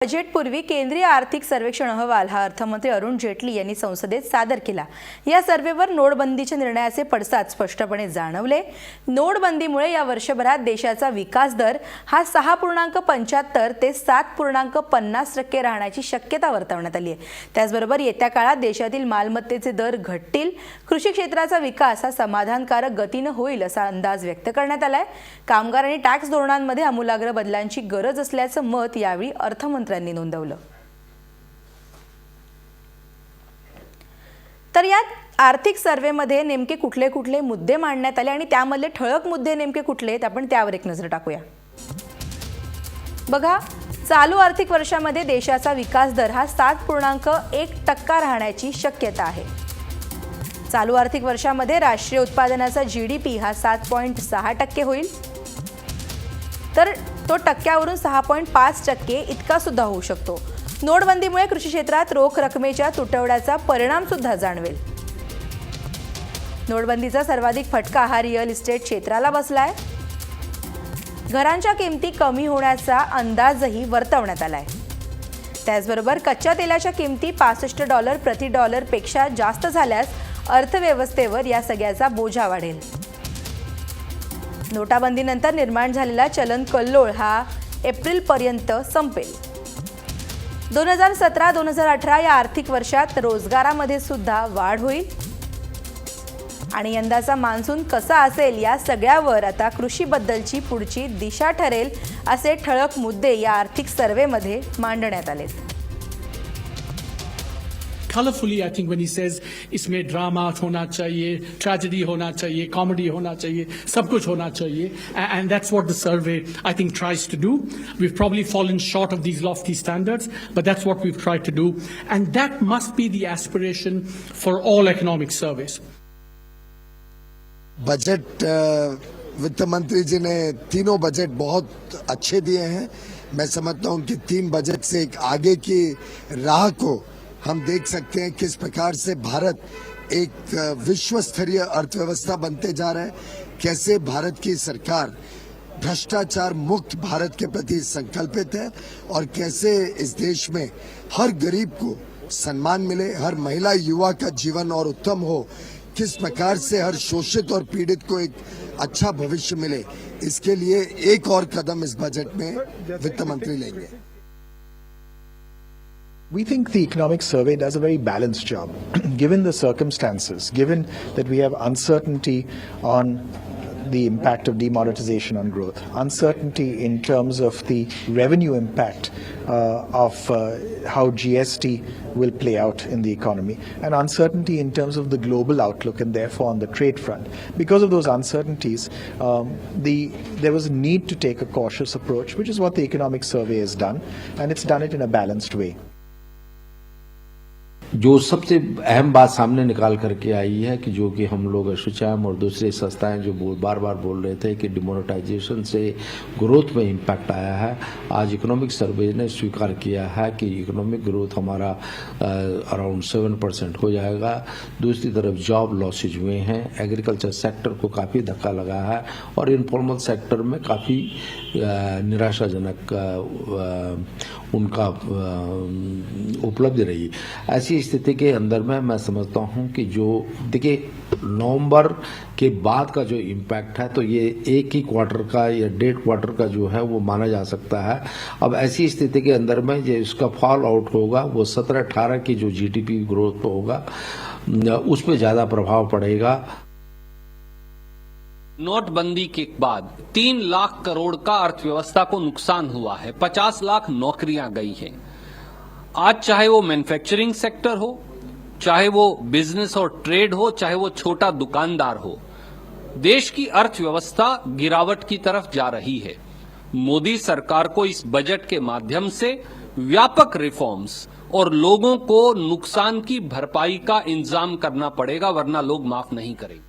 बजेटपूर्वी केंद्रीय आर्थिक सर्वेक्षण अहवाल हा अर्थमंत्री अरुण जेटली यांनी संसदेत सादर केला। या सर्व्हेवर नोटबंदीच्या निर्णयाचे पडसाद स्पष्टपणे जाणवले। नोटबंदीमुळे या वर्षभरात देशाचा विकास दर हा 6.75 ते 7.50% राहण्याची शक्यता वर्तवण्यात आली आहे। त्याचबरोबर येत्या काळात देशातील मालमत्तेचे दर घटतील, कृषी क्षेत्राचा विकास हा समाधानकारक गतीने होईल असा अंदाज व्यक्त करण्यात आलाय। कामगार आणि टॅक्स धोरणांमध्ये आमूलाग्र बदलांची गरज असल्याचं मत यावेळी अर्थमंत्र्यांनी नोंदवलं। तर यात आर्थिक सर्वेमध्ये नेमके कुठले मुद्दे मांडण्यात आले आणि त्यामधले ठळक मुद्दे नेमके कुठले आहेत आपण त्यावर एक नजर टाकूया। बघा, चालू आर्थिक वर्षामध्ये देशाचा विकास दर हा 7.1% राहण्याची शक्यता आहे। चालू आर्थिक वर्षामध्ये राष्ट्रीय उत्पादनाचा जीडीपी हा 7.6% होईल, तर तो टक्क्यावरून 6.5% इतका सुद्धा होऊ शकतो। नोटबंदीमुळे कृषी क्षेत्रात रोख रकमेच्या तुटवड्याचा परिणाम सुद्धा जाणवेल। नोटबंदीचा सर्वाधिक फटका हा रिअल इस्टेट क्षेत्राला बसलाय। घरांच्या किमती कमी होण्याचा अंदाजही वर्तवण्यात आलाय। त्याचबरोबर कच्च्या तेलाच्या किमती $65 प्रति डॉलर पेक्षा जास्त झाल्यास अर्थव्यवस्थेवर या सगळ्याचा बोजा वाढेल। नोटाबंदीनंतर निर्माण झालेला चलन कल्लोळ हा एप्रिलपर्यंत संपेल। 2017-2018 या आर्थिक वर्षात रोजगारामध्ये सुद्धा वाढ होईल आणि यंदाचा मान्सून कसा असेल या सगळ्यावर आता कृषीबद्दलची पुढची दिशा ठरेल असे ठळक मुद्दे या आर्थिक सर्वेमध्ये मांडण्यात आलेत। Colorfully, I think when he says इसमें ड्रामा होना चाहिए, tragedy होना चाहिए, comedy होना चाहिए, सब कुछ होना चाहिए, and that's what the survey I think tries to do. We've probably fallen short of these lofty standards, but that's what we've tried to do, and that must be the aspiration for all economic surveys. Budget वित्त मंत्री जी ने तीनों budget बहुत अच्छे दिए हैं। मैं समझता हूं कि 3 बजट से एक आगे की राह को हम देख सकते हैं, किस प्रकार से भारत एक विश्व स्तरीय अर्थव्यवस्था बनते जा रहा है, कैसे भारत की सरकार भ्रष्टाचार मुक्त भारत के प्रति संकल्पित है और कैसे इस देश में हर गरीब को सम्मान मिले, हर महिला युवा का जीवन और उत्तम हो, किस प्रकार से हर शोषित और पीड़ित को एक अच्छा भविष्य मिले। इसके लिए एक और कदम इस बजट में वित्त मंत्री लेंगे। We think the economic survey does a very balanced job, given the circumstances, given that we have uncertainty on the impact of demonetization on growth, uncertainty in terms of the revenue impact of how GST will play out in the economy, and uncertainty in terms of the global outlook and therefore on the trade front. Because of those uncertainties, there was a need to take a cautious approach, which is what the economic survey has done, and it's done it in a balanced way. जो सबसे अहम बात सामने निकाल करके आई है कि जो कि हम लोग एसोचैम और दूसरी संस्थाएं जो बार बार बोल रहे थे कि डिमोनेटाइजेशन से ग्रोथ में इम्पैक्ट आया है, आज इकोनॉमिक सर्वे ने स्वीकार किया है कि इकोनॉमिक ग्रोथ हमारा अराउंड 7% हो जाएगा। दूसरी तरफ जॉब लॉसेज हुए हैं, एग्रीकल्चर सेक्टर को काफ़ी धक्का लगा है और इनफॉर्मल सेक्टर में काफ़ी निराशाजनक उनका उपलब्धि रही। ऐसी स्थिति के अंदर में मैं समझता हूं कि जो देखिए नवंबर के बाद का जो इम्पैक्ट है तो ये एक ही क्वार्टर का या 1.5 क्वार्टर का जो है वो माना जा सकता है। अब ऐसी स्थिति के अंदर में जो इसका फॉल आउट होगा वो 17-18 की जो जीडीपी ग्रोथ होगा उस पर ज्यादा प्रभाव पड़ेगा। नोटबंदी के बाद 3 लाख करोड़ का अर्थव्यवस्था को नुकसान हुआ है, 50 लाख नौकरियां गई हैं। आज चाहे वो मैन्युफैक्चरिंग सेक्टर हो, चाहे वो बिजनेस और ट्रेड हो, चाहे वो छोटा दुकानदार हो, देश की अर्थव्यवस्था गिरावट की तरफ जा रही है। मोदी सरकार को इस बजट के माध्यम से व्यापक रिफॉर्म्स और लोगों को नुकसान की भरपाई का इंतजाम करना पड़ेगा, वरना लोग माफ नहीं करेंगे।